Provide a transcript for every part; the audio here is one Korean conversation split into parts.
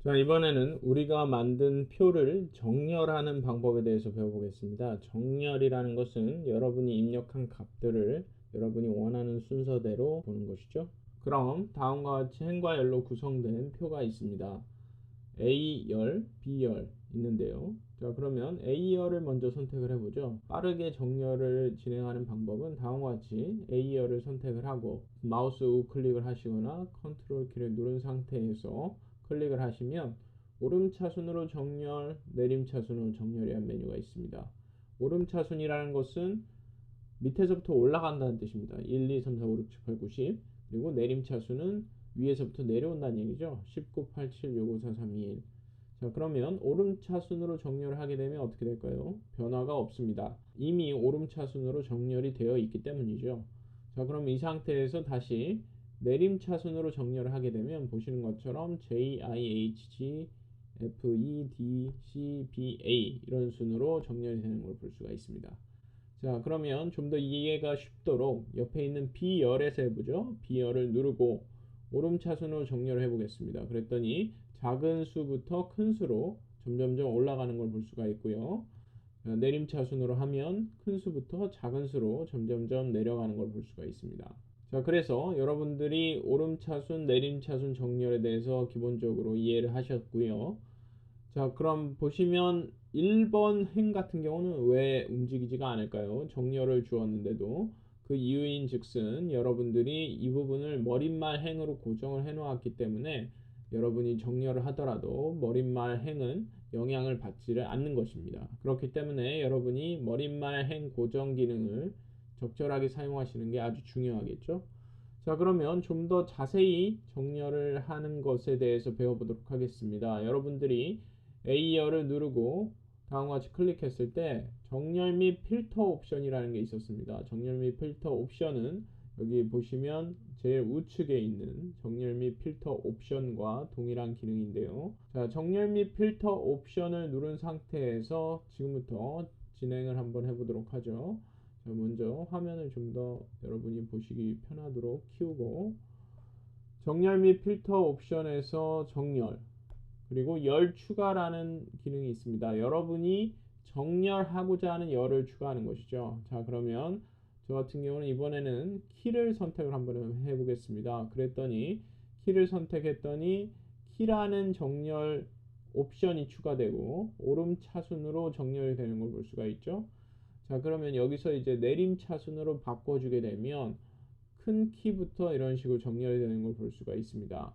자, 이번에는 우리가 만든 표를 정렬하는 방법에 대해서 배워보겠습니다. 정렬이라는 것은 여러분이 입력한 값들을 여러분이 원하는 순서대로 보는 것이죠. 그럼 다음과 같이 행과 열로 구성된 표가 있습니다. A열, B열 있는데요. 자, 그러면 A열을 먼저 선택을 해보죠. 빠르게 정렬을 진행하는 방법은 다음과 같이 A열을 선택을 하고 마우스 우클릭을 하시거나 컨트롤 키를 누른 상태에서 클릭을 하시면 오름차순으로 정렬, 내림차순으로 정렬이라는 메뉴가 있습니다. 오름차순이라는 것은 밑에서부터 올라간다는 뜻입니다. 1, 2, 3, 4, 5, 6, 7, 8, 9, 10. 그리고 내림차순은 위에서부터 내려온다는 얘기죠. 19, 8, 7, 6, 5, 4, 3, 2, 1. 자, 그러면 오름차순으로 정렬을 하게 되면 어떻게 될까요? 변화가 없습니다. 이미 오름차순으로 정렬이 되어 있기 때문이죠. 자, 그럼 이 상태에서 다시 내림차순으로 정렬을 하게 되면 보시는 것처럼 J, I, H, G, F, E, D, C, B, A 이런 순으로 정렬이 되는 걸 볼 수가 있습니다. 자, 그러면 좀 더 이해가 쉽도록 옆에 있는 B열에서 해보죠. B열을 누르고 오름차순으로 정렬을 해보겠습니다. 그랬더니 작은 수부터 큰 수로 점점점 올라가는 걸 볼 수가 있고요. 내림차순으로 하면 큰 수부터 작은 수로 점점점 내려가는 걸 볼 수가 있습니다. 자, 그래서 여러분들이 오름차순, 내림차순 정렬에 대해서 기본적으로 이해를 하셨고요. 자, 그럼 보시면 1번 행 같은 경우는 왜 움직이지가 않을까요? 정렬을 주었는데도 그 이유인 즉슨 여러분들이 이 부분을 머릿말 행으로 고정을 해 놓았기 때문에 여러분이 정렬을 하더라도 머릿말 행은 영향을 받지를 않는 것입니다. 그렇기 때문에 여러분이 머릿말 행 고정 기능을 적절하게 사용하시는 게 아주 중요하겠죠? 자, 그러면 좀 더 자세히 정렬을 하는 것에 대해서 배워보도록 하겠습니다. 여러분들이 A열을 누르고 다음과 같이 클릭했을 때 정렬 및 필터 옵션이라는 게 있었습니다. 정렬 및 필터 옵션은 여기 보시면 제일 우측에 있는 정렬 및 필터 옵션과 동일한 기능인데요. 자, 정렬 및 필터 옵션을 누른 상태에서 지금부터 진행을 한번 해보도록 하죠. 자, 먼저 화면을 좀 더 여러분이 보시기 편하도록 키우고 정렬 및 필터 옵션에서 정렬 그리고 열 추가라는 기능이 있습니다. 여러분이 정렬하고자 하는 열을 추가하는 것이죠. 자, 그러면 저 같은 경우는 이번에는 키를 선택을 한번 해보겠습니다. 그랬더니 키를 선택했더니 키라는 정렬 옵션이 추가되고 오름차순으로 정렬이 되는 걸 볼 수가 있죠. 자, 그러면 여기서 이제 내림차순으로 바꿔주게 되면 큰 키부터 이런 식으로 정렬이 되는 걸 볼 수가 있습니다.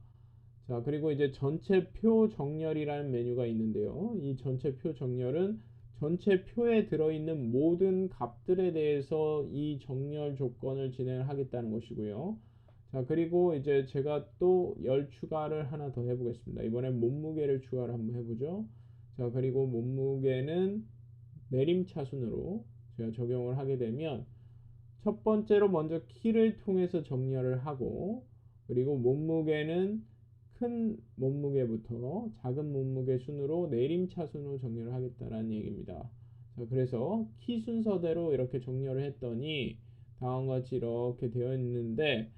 자, 그리고 이제 전체 표 정렬이라는 메뉴가 있는데요. 이 전체 표 정렬은 전체 표에 들어있는 모든 값들에 대해서 이 정렬 조건을 진행을 하겠다는 것이고요. 자, 그리고 이제 제가 또 열 추가를 하나 더 해보겠습니다. 이번엔 몸무게를 추가를 한번 해보죠. 자, 그리고 몸무게는 내림차순으로 제가 적용을 하게 되면 첫 번째로 먼저 키를 통해서 정렬을 하고 그리고 몸무게는 큰 몸무게부터 작은 몸무게 순으로 내림차순으로 정렬을 하겠다라는 얘기입니다. 자, 그래서 키 순서대로 이렇게 정렬을 했더니 다음과 같이 이렇게 되어 있는데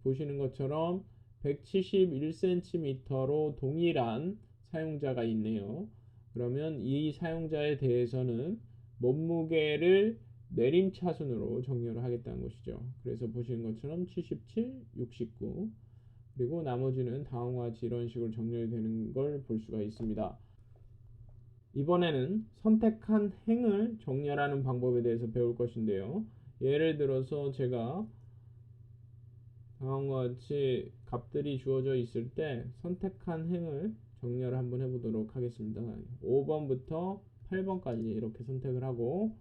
보시는 것처럼 171cm로 동일한 사용자가 있네요. 그러면 이 사용자에 대해서는 몸무게를 내림차순으로 정렬을 하겠다는 것이죠. 그래서 보시는 것처럼 77, 69 그리고 나머지는 다음과 같이 이런 식으로 정렬이 되는 걸 볼 수가 있습니다. 이번에는 선택한 행을 정렬하는 방법에 대해서 배울 것인데요. 예를 들어서 제가 다음과 같이 값들이 주어져 있을 때 선택한 행을 정렬을 한번 해보도록 하겠습니다. 5번부터 8번까지 이렇게 선택을 하고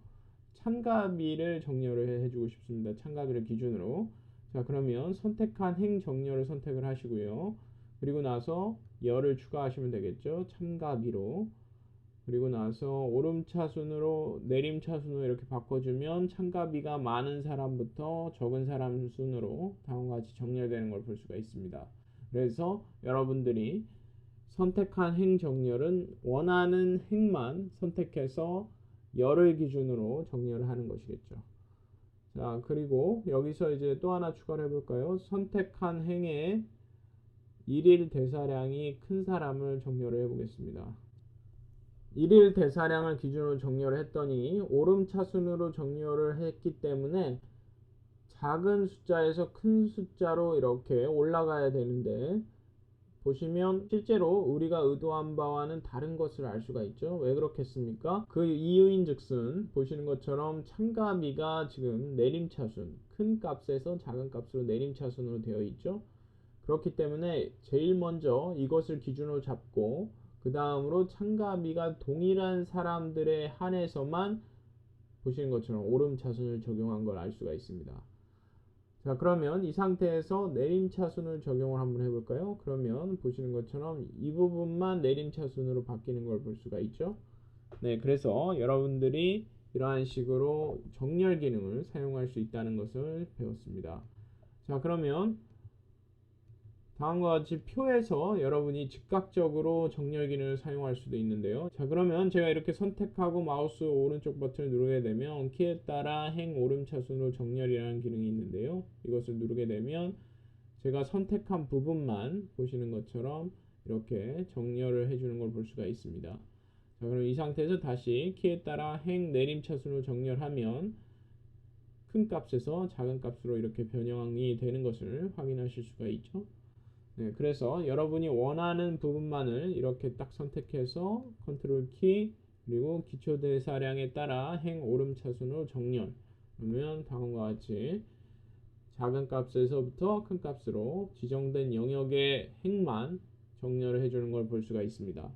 참가비를 정렬을 해주고 싶습니다. 참가비를 기준으로. 자, 그러면 선택한 행 정렬을 선택을 하시고요. 그리고 나서 열을 추가하시면 되겠죠. 참가비로. 그리고 나서 오름차순으로 내림차순으로 이렇게 바꿔주면 참가비가 많은 사람부터 적은 사람 순으로 다음과 같이 정렬되는 걸 볼 수가 있습니다. 그래서 여러분들이 선택한 행 정렬은 원하는 행만 선택해서 열을 기준으로 정렬을 하는 것이겠죠. 자, 그리고 여기서 이제 또 하나 추가를 해볼까요? 선택한 행에 일일 대사량이 큰 사람을 정렬을 해보겠습니다. 일일 대사량을 기준으로 정렬을 했더니 오름차순으로 정렬을 했기 때문에 작은 숫자에서 큰 숫자로 이렇게 올라가야 되는데, 보시면 실제로 우리가 의도한 바와는 다른 것을 알 수가 있죠. 왜 그렇겠습니까? 그 이유인 즉슨 보시는 것처럼 참가비가 지금 내림차순, 큰 값에서 작은 값으로 내림차순으로 되어 있죠. 그렇기 때문에 제일 먼저 이것을 기준으로 잡고 그 다음으로 참가비가 동일한 사람들에 한해서만 보시는 것처럼 오름차순을 적용한 걸 알 수가 있습니다. 자, 그러면 이 상태에서 내림차순을 적용을 한번 해볼까요? 그러면 보시는 것처럼 이 부분만 내림차순으로 바뀌는 걸 볼 수가 있죠. 네, 그래서 여러분들이 이러한 식으로 정렬 기능을 사용할 수 있다는 것을 배웠습니다. 자, 그러면 다음과 같이 표에서 여러분이 즉각적으로 정렬 기능을 사용할 수도 있는데요. 자, 그러면 제가 이렇게 선택하고 마우스 오른쪽 버튼을 누르게 되면 키에 따라 행 오름차순으로 정렬이라는 기능이 있는데요. 이것을 누르게 되면 제가 선택한 부분만 보시는 것처럼 이렇게 정렬을 해주는 걸 볼 수가 있습니다. 자, 그럼 이 상태에서 다시 키에 따라 행 내림차순으로 정렬하면 큰 값에서 작은 값으로 이렇게 변형이 되는 것을 확인하실 수가 있죠. 네, 그래서 여러분이 원하는 부분만을 이렇게 딱 선택해서 컨트롤 키 그리고 기초 대사량에 따라 행 오름차순으로 정렬, 그러면 다음과 같이 작은 값에서부터 큰 값으로 지정된 영역의 행만 정렬을 해주는 걸 볼 수가 있습니다.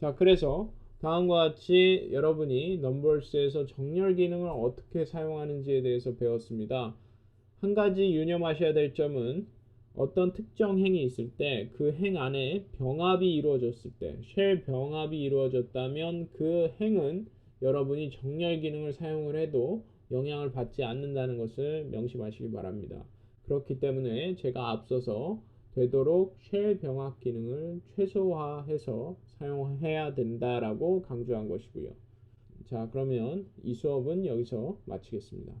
자, 그래서 다음과 같이 여러분이 넘버스에서 정렬 기능을 어떻게 사용하는지에 대해서 배웠습니다. 한 가지 유념하셔야 될 점은 어떤 특정 행이 있을 때 그 행 안에 병합이 이루어졌을 때, 쉘 병합이 이루어졌다면 그 행은 여러분이 정렬 기능을 사용을 해도 영향을 받지 않는다는 것을 명심하시기 바랍니다. 그렇기 때문에 제가 앞서서 되도록 쉘 병합 기능을 최소화해서 사용해야 된다라고 강조한 것이고요. 자, 그러면 이 수업은 여기서 마치겠습니다.